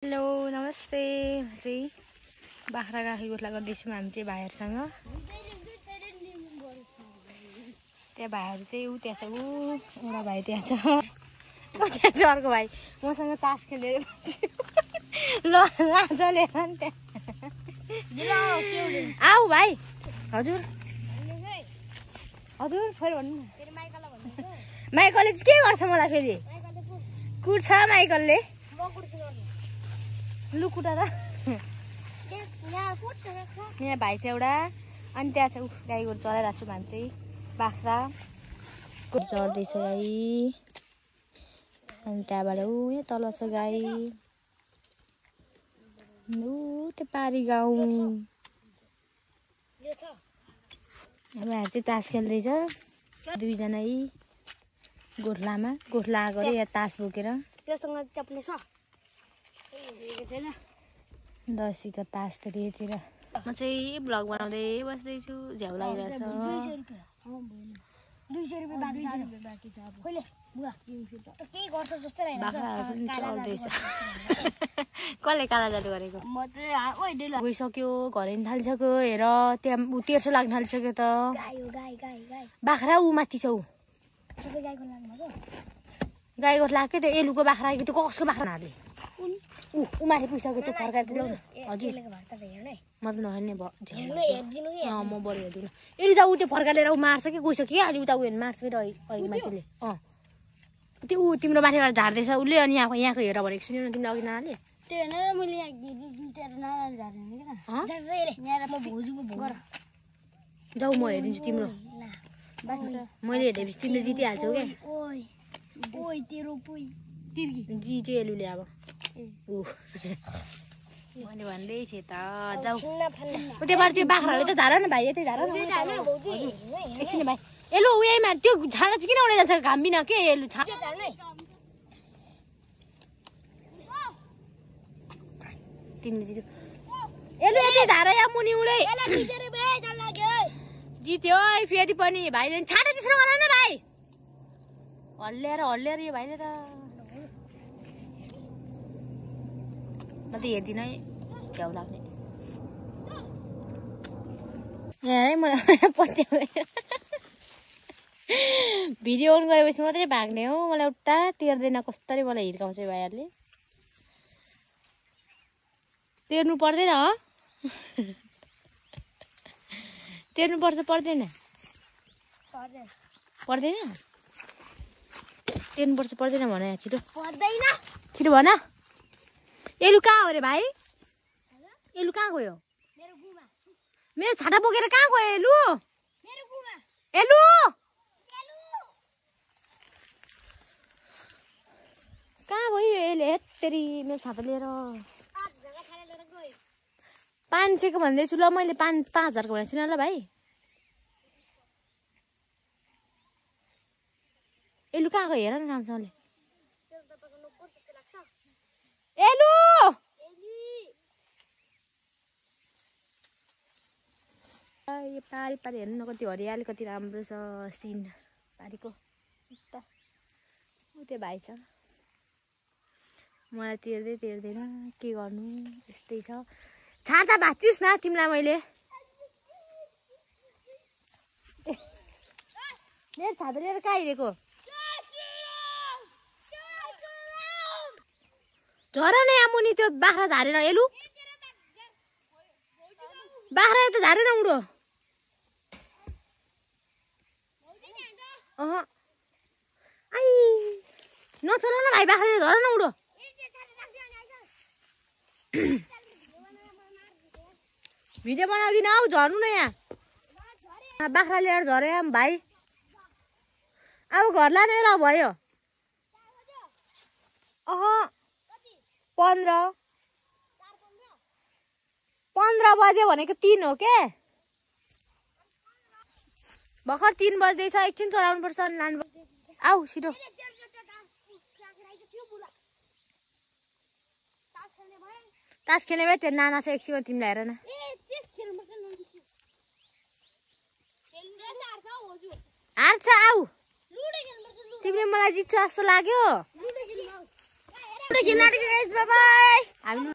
hello नमस्ते चाहिँ बाख्रा गाखी गोठला गर्दैछौँ हामी चाहिँ भाइहरूसँग त्यहाँ भाइहरू चाहिँ ऊ त्यहाँ छ एउटा भाइ त्यहाँ छ त्यहाँ छ अर्को भाइ मसँग तास खेल्दै ल लाजले आऊ भाइ हजुर हजुर फेरि भन्नु माइकलले चाहिँ के गर्छ मलाई फेरि कुट्छ माइकलले लु कुटा र यहाँ भाइ छ एउटा अनि त्यहाँ छ गाई गोरु चलाइरहेको छु हामी चाहिँ बाख्रा चढ्दैछ गाई अनि त्यहाँबाट ऊ यहाँ तल छ गाई ऊ त्यो पारी गाउँ भाइहरू चाहिँ तास खेल्दैछ दुईजना यी गोठलामा गोठला आएको अरे यहाँ तास बोकेर दसीको तास त रेचेर म चाहिँ भ्लग बनाउँदै बस्दैछु झ्याउ लागिरहेछ कसले काला जादु गरेको गइसक्यो घर हिँड्नु थालिसक्यो हेर त्यहाँ ऊ तेर्सो लाग्न थालिसक्यो त बाख्रा ऊ माथि छौ गाई गोठ लाग्यो त्यो एलुको बाख्रा आएको त्यो कसको बाख्राहरूले ऊ माथि पुगिसक्यो त्यो फर्काइदिनु हजुर म त नहेर्ने भयो म बरु हेर्दिनँ यसले त ऊ त्यो फर्कालेर ऊ मार्छ कि गइसक्यो कि अहिले उता उयो मार्छ फेरि अहिले मान्छेले त्यो ऊ तिम्रो माथिबाट झार्दैछ उसले अनि यहाँको हेर भनेको सुन्यो न तिमीले अघि नानाले जाऊ म हेरिदिन्छु तिम्रो मैले हेरेपछि तिमीले जितिहाल्छौ क्या जित्यो एलुले अब मैले भन्दै थिएँ त जाऊ त्यहाँबाट त्यो बाख्राहरू त झार न भाइ यतै झार न एकछिन भाइ एलु उयोमा त्यो छाडा चाहिँ किन उडे जान्छ घाम बिना के एलु छा तिमीले जित्यो एलु यतै झार या मुनि उडे जित्यो है फेरि पनि भाइले छाडा त्यसो गर न भाइ हल्ल्याएर यो भाइले त म त हेर्दिनँ है झ्याउ लाग्ने यहाँ है मलाई भिडियो अन गरेपछि मात्रै भाग्ने हो मलाई एउटा तेर्दैन कस्तरी मलाई हिर्काउँछ भाइहरूले तेर्नु पर्दैन हो तेर्नु पर्छ पर्दैन पर्दैन तेर्नु पर्छ पर्दैन भन छिटो छिटो भन एलु कहाँ हो रे भाइ एलु कहाँ गयो मेरो छाता बोकेर कहाँ गयो एलु एलु कहाँ गयो एले हेत्तेरी मेरो छाता लिएर 500 को भन्दैछु ल मैले 5,000 को भनेको छु ल भाइ एलु कहाँ गयो हेर न राम्रोसँगले एलु यो पारी पारी हेर्नु न कति हरियाली कति राम्रो छ सिन पारीको त्यो भाइ छ मलाई तेर्दैन के गर्नु यस्तै छ छाता भाँच्युस् न तिमीलाई मैले मेरो छाता लिएर कहाँ हिँडेको झर न यहाँ मुनि त्यो बाख्रा झारेन एलु बाख्रा त झारेन उडो आई नचल न भाइ बाख्रा झर न उडो भिडियो बनाउँदिन आऊ झर्नु न यहाँ बाख्रा लिएर झरे भाइ अब घर लाने बेला भयो 15 बजे भनेको 3 हो के भर्खर 3 बज्दैछ एकछिन चलाउनु पर्छ लानु आऊ छिटो तास खेल्ने भए त्यो नाना छ एकछिनमा तिमीलाई हेर न हार्छ आऊ तिमीले मलाई जित्छ जस्तो लाग्यो हामीले